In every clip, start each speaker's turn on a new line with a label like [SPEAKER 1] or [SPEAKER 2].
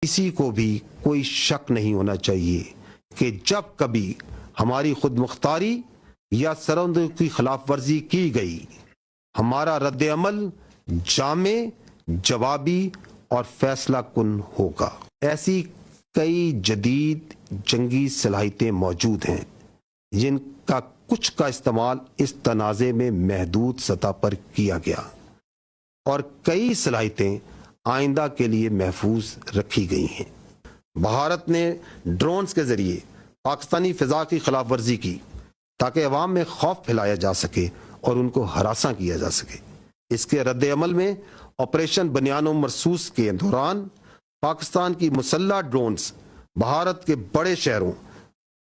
[SPEAKER 1] किसी को भी कोई शक नहीं होना चाहिए कि जब कभी हमारी खुद मुख्तारी या सरहदों की खिलाफ वर्जी की गई, हमारा रद्द अमल जामे, जवाबी और फैसला कुन होगा। ऐसी कई जदीद जंगी सलाहियतें मौजूद हैं जिनका कुछ का इस्तेमाल इस तनाज़े में महदूद सतह पर किया गया और कई सलाहियतें आइंदा के लिए महफूज रखी गई हैं। भारत ने ड्रोन्स के जरिए पाकिस्तानी फिजा की खिलाफ वर्जी की ताकि अवाम में खौफ फैलाया जा सके और उनको हरासा किया जा सके। इसके रद्द अमल में ऑपरेशन बनियानो मरसूस के दौरान पाकिस्तान की मुसल्लह ड्रोन्स भारत के बड़े शहरों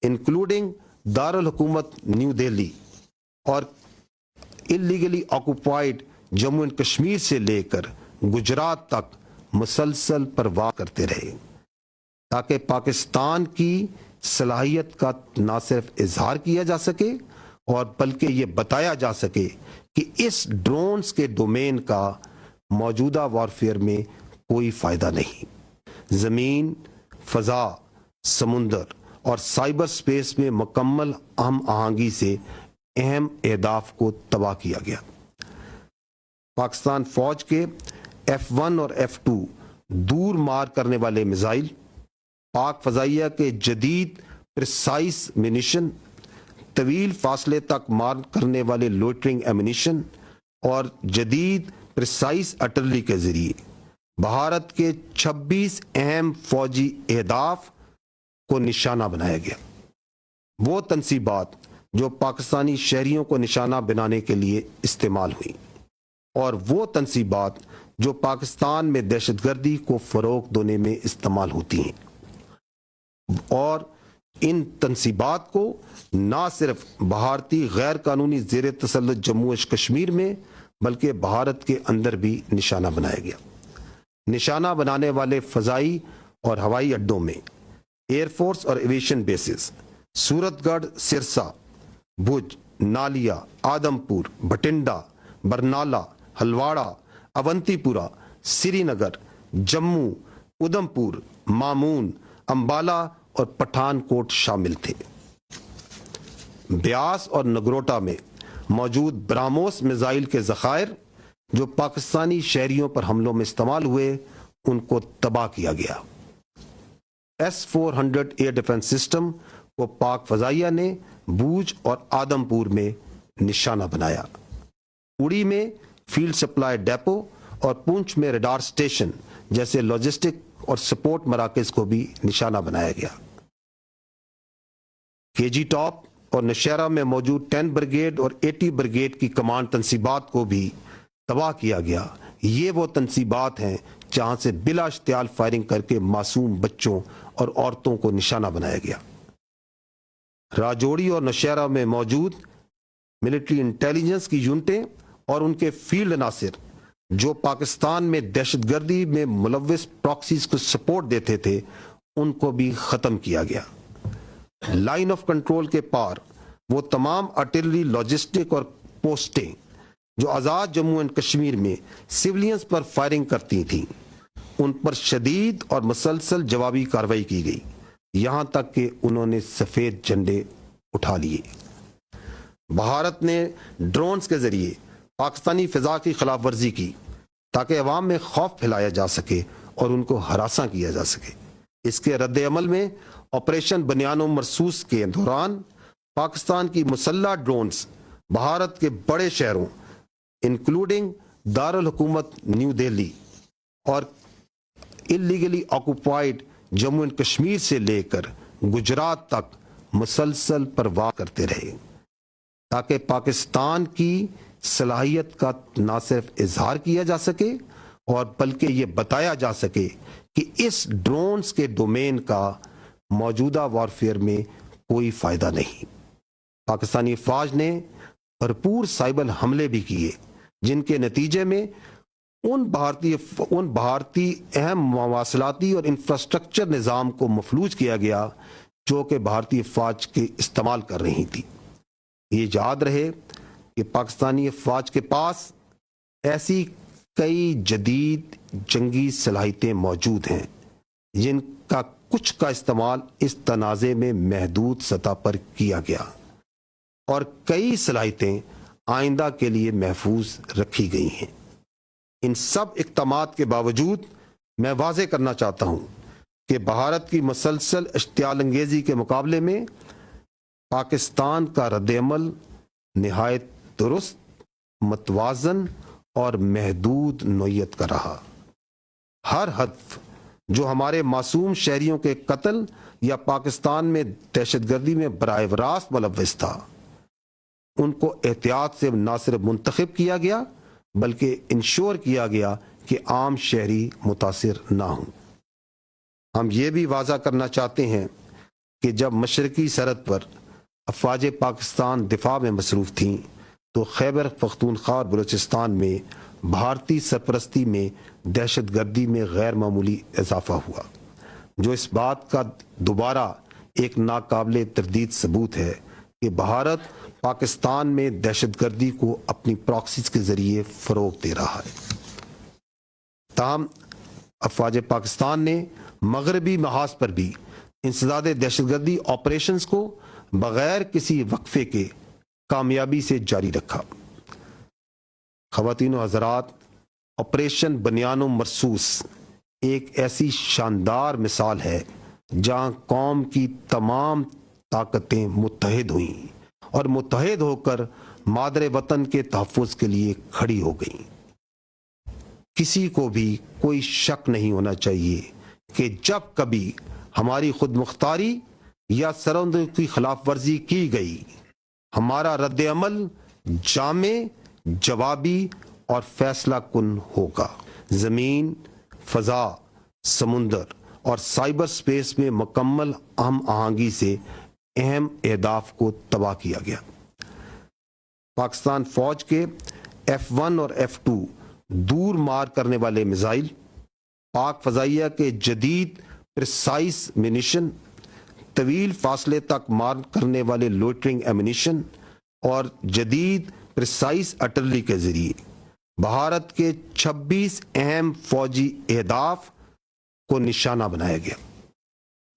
[SPEAKER 1] इंक्लूडिंग दारुल हुकूमत न्यू दिल्ली और illegally occupied Jammu and Kashmir से लेकर गुजरात तक मुसलसल परवाह करते रहे ताकि पाकिस्तान की सलाहियत का न सिर्फ इजहार किया जा सके और बल्कि ये बताया जा सके कि इस ड्रोन्स के डोमेन का मौजूदा वॉरफेयर में कोई फायदा नहीं। जमीन, फजा, समुंदर और साइबर स्पेस में मुकम्मल हम आहंगी से अहम अहदाफ को तबाह किया गया। पाकिस्तान फौज के F1 और F2 दूर मार करने वाले मिसाइल, पाक फजाइया के जदीद प्रिसाइज मिनिशन, तवील फासले तक मार करने वाले लोटरिंग एमिनिशन और जदीद प्रिसाइज आर्टिलरी के जरिए भारत के 26 अहम फौजी अहदाफ को निशाना बनाया गया। वो तनसीबात जो पाकिस्तानी शहरियों को निशाना बनाने के लिए इस्तेमाल हुई और वो तनसीबात जो पाकिस्तान में दहशतगर्दी को फरोग देने में इस्तेमाल होती हैं, और इन तनसीबात को ना सिर्फ भारतीय गैर कानूनी जेर तसल्लुत जम्मू एंड कश्मीर में बल्कि भारत के अंदर भी निशाना बनाया गया। निशाना बनाने वाले फजाई और हवाई अड्डों में एयरफोर्स और एविएशन बेसिस सूरतगढ़, सिरसा, भुज, नालिया, आदमपुर, भटिंडा, बरनाला, हलवाड़ा, अवंतीपुरा, श्रीनगर, जम्मू, उधमपुर, मामून, अंबाला और पठानकोट शामिल थे। ब्यास और नगरोटा में मौजूद ब्राह्मोस मिसाइल के ज़खायर जो पाकिस्तानी शहरियों पर हमलों में इस्तेमाल हुए, उनको तबाह किया गया। S-400 एयर डिफेंस सिस्टम को पाक फजाइया ने बूज और आदमपुर में निशाना बनाया। उड़ी में फील्ड सप्लाई डेपो और पुंछ में रडार स्टेशन जैसे लॉजिस्टिक और सपोर्ट मराकज को भी निशाना बनाया गया। केजी टॉप और नौशहरा में मौजूद 10 ब्रिगेड और 80 ब्रिगेड की कमांड तनसीबात को भी तबाह किया गया। ये वो तनसीबात हैं जहां से बिला इश्तियाल फायरिंग करके मासूम बच्चों और औरतों को निशाना बनाया गया। राजौरी और नौशहरा में मौजूद मिलिट्री इंटेलिजेंस की यूनिटें और उनके फील्ड अनासिर जो पाकिस्तान में दहशतगर्दी में मुलव्विस प्रॉक्सीज को सपोर्ट देते थे, उनको भी खत्म किया गया। लाइन ऑफ कंट्रोल के पार वो तमाम आर्टिलरी, लॉजिस्टिक और पोस्टें जो आज़ाद जम्मू एंड कश्मीर में सिविलियंस पर फायरिंग करती थीं, उन पर शदीद और मुसलसल जवाबी कार्रवाई की गई, यहां तक कि उन्होंने सफेद झंडे उठा लिए। भारत ने ड्रोन्स के जरिए पाकिस्तानी फिजा की खिलाफ वर्जी की ताकि अवाम में खौफ फैलाया जा सके और उनको हरासा किया जा सके। इसके रद्द अमल में ऑपरेशन बनियानो मरसूस के दौरान पाकिस्तान की मुसल्लह ड्रोन्स भारत के बड़े शहरों इंक्लूडिंग दारुल हुकूमत न्यू दिल्ली और illegally occupied Jammu and Kashmir से लेकर गुजरात तक मुसलसल परवाह करते रहे ताकि पाकिस्तान की सलाहियत का न सिर्फ इजहार किया जा सके और बल्कि ये बताया जा सके कि इस ड्रोन्स के डोमेन का मौजूदा वॉरफेयर में कोई फायदा नहीं। पाकिस्तानी फौज ने भरपूर साइबर हमले भी किए जिनके नतीजे में उन भारतीय अहम मवासलाती और इंफ्रास्ट्रक्चर निज़ाम को मफलूज किया गया जो कि भारतीय फौज के इस्तेमाल कर रही थी। ये याद रहे कि पाकिस्तानी फौज के पास ऐसी कई जदीद जंगी सलाहियतें मौजूद हैं جن کا کچھ کا استعمال اس تنازع میں محدود سطح پر کیا گیا اور کئی صلاحیتیں آئندہ کے لیے محفوظ رکھی گئی ہیں۔ ان سب اقدامات کے باوجود میں واضح کرنا چاہتا ہوں کہ بھارت کی مسلسل اشتعال انگیزی کے مقابلے میں پاکستان کا رد عمل نہایت درست، متوازن اور محدود نوعیت کا رہا۔ ہر ہدف جو ہمارے معصوم شہریوں کے قتل یا پاکستان میں دہشت گردی میں براہ راست ملوث تھا، ان کو احتیاط سے نہ صرف منتخب کیا گیا بلکہ انشور کیا گیا کہ عام شہری متاثر نہ ہوں۔ ہم یہ بھی واضح کرنا چاہتے ہیں کہ جب مشرقی سرحد پر افواج پاکستان دفاع میں مصروف تھیں تو خیبر پختونخوا اور بلوچستان میں بھارتی سرپرستی میں دہشت گردی میں غیر معمولی اضافہ ہوا، جو اس بات کا دوبارہ ایک ناقابل تردید ثبوت ہے کہ بھارت پاکستان میں دہشت گردی کو اپنی پراکسیز کے ذریعے فروغ دے رہا ہے۔ تاہم افواج پاکستان نے مغربی محاذ پر بھی انسداد دہشت گردی آپریشنز کو بغیر کسی وقفے کے کامیابی سے جاری رکھا۔ خواتین و حضرات، آپریشن بنیان و مرصوص ایک ایسی شاندار مثال ہے جہاں قوم کی تمام طاقتیں متحد ہوئیں اور متحد ہو کر مادر وطن کے تحفظ کے لیے کھڑی ہو گئیں۔ کسی کو بھی کوئی شک نہیں ہونا چاہیے کہ جب کبھی ہماری خود مختاری یا سرحدوں کی خلاف ورزی کی گئی، ہمارا رد عمل جامع، جوابی اور فیصلہ کن ہوگا۔ زمین، فضا، سمندر اور سائبر سپیس میں مکمل ہم آہنگی سے اہم اہداف کو تباہ کیا گیا۔ پاکستان فوج کے F-1 اور F-2 دور مار کرنے والے میزائل، پاک فضائیہ کے جدید پریسائز منیشن، طویل فاصلے تک مار کرنے والے لوئٹرنگ ایمونیشن اور جدید پریسائز آرٹلری کے ذریعے بھارت کے 26 اہم فوجی اہداف کو نشانہ بنایا گیا۔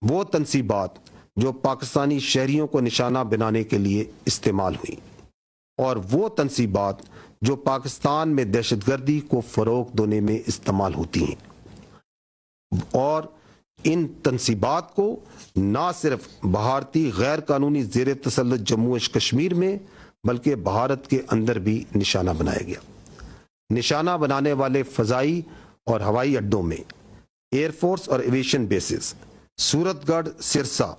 [SPEAKER 1] وہ تنصیبات جو پاکستانی شہریوں کو نشانہ بنانے کے لیے استعمال ہوئیں اور وہ تنصیبات جو پاکستان میں دہشت گردی کو فروغ دینے میں استعمال ہوتی ہیں، اور ان تنصیبات کو نہ صرف بھارتی غیر قانونی زیر تسلط جموں و کشمیر میں بلکہ بھارت کے اندر بھی نشانہ بنایا گیا۔ نشانہ بنانے والے فضائی اور ہوائی اڈوں میں ایئر فورس اور ایویشن بیسز سورت گڑھ، سرسا،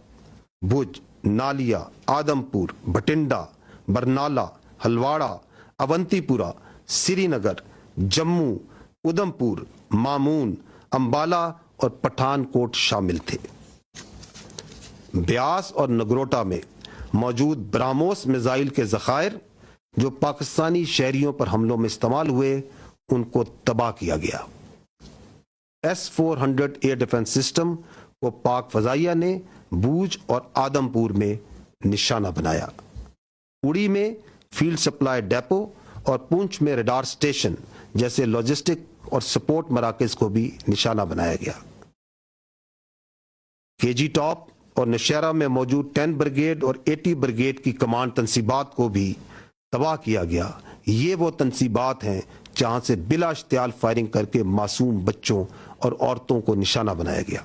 [SPEAKER 1] بھوج، نالیا، آدم پور، بھٹنڈا، برنالہ، ہلواڑا، اونتی پورا، سری نگر، جموں، ادھم پور، مامون، امبالہ اور پٹھان کوٹ شامل تھے۔ بیاس اور نگروٹا میں موجود براموس میزائل کے ذخائر جو پاکستانی شہریوں پر حملوں میں استعمال ہوئے، ان کو تباہ کیا گیا۔ S-400 ایئر ڈیفنس سسٹم کو پاک فضائیہ نے بوج اور آدم پور میں نشانہ بنایا۔ اڑی میں فیلڈ سپلائی ڈیپو اور پونچھ میں ریڈار سٹیشن جیسے لاجسٹک اور سپورٹ مراکز کو بھی نشانہ بنایا گیا۔ کے جی ٹاپ اور نوشہرہ میں موجود 10 بریگیڈ اور 80 بریگیڈ کی کمانڈ تنصیبات کو بھی تباہ کیا گیا۔ یہ وہ تنصیبات ہیں جہاں سے بلا اشتعال فائرنگ کر کے معصوم بچوں اور عورتوں کو نشانہ بنایا گیا۔